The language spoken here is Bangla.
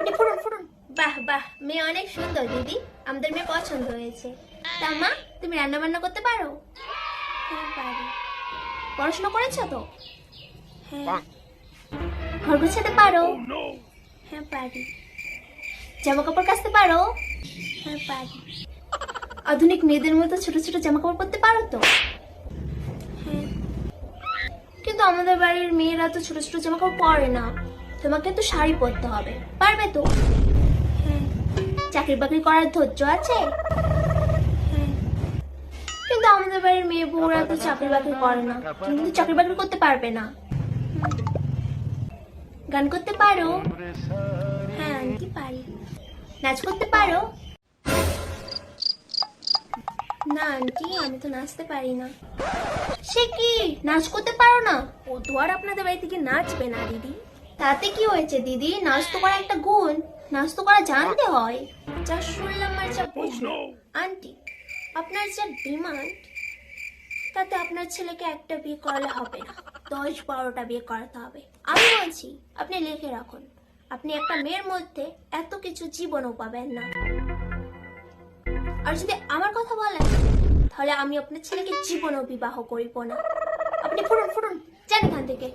আপনি ফুরুন ফুরুন। বাহ বাহ, মেয়ে অনেক সুন্দর দিদি, আমাদের মেয়ে পছন্দ হয়েছে। তা মা, তুমি রান্না বান্না করতে পারো? হ্যাঁ পারি। পড়াশোনা করেছো তো? হ্যাঁ। ঘর গুছাতে পারো? হ্যাঁ পারি। জামা কাপড় কাচতে পারো? হ্যাঁ পারি। আধুনিক মেয়েদের মতো ছোট ছোট জামা কাপড় পরতে পারো তো? হ্যাঁ। কিন্তু আমাদের বাড়ির মেয়েরা তো ছোট ছোট জামা কাপড় পরে না, তোমাকে তো শাড়ি পরতে হবে, পারবে তো? হ্যাঁ। চাকরি বাকরি করার ধৈর্য আছে? হ্যাঁ। কিন্তু আমাদের বাড়ির মেয়ে বউরা তো চাকরি বাকরি করে না, তুমি কিন্তু চাকরি বাকরি করতে পারবে না। গান করতে পারো? হ্যাঁ আন্টি পারি। নাচ করতে পারো? না আন্টি, আমি তো নাচতে পারি না। সে কি, নাচ করতে পারো না? ও তো আর আপনাদের বাড়ি থেকে নাচবে না দিদি। তাতে কি হয়েছে দিদি, নাচ তো করা একটা গুণ, নাচ তো করা জানতে হয়। যা শুনলাম আর যা বুঝলাম, আন্টি আপনার যা ডিমান্ড, তাতে আপনার ছেলেকে একটা বিয়ে করালে হবে না, 10-12টা বিয়ে করাতে হবে। আমি বলছি আপনি লিখে রাখুন, আপনি একটা মেয়ের মধ্যে এত কিছু জীবনও পাবেন না। আর যদি আমার কথা বলেন, তাহলে আমি আপনার ছেলেকে জীবনও বিবাহ করিব না। আপনি ফুরুন ফুরুন, যান এখান থেকে।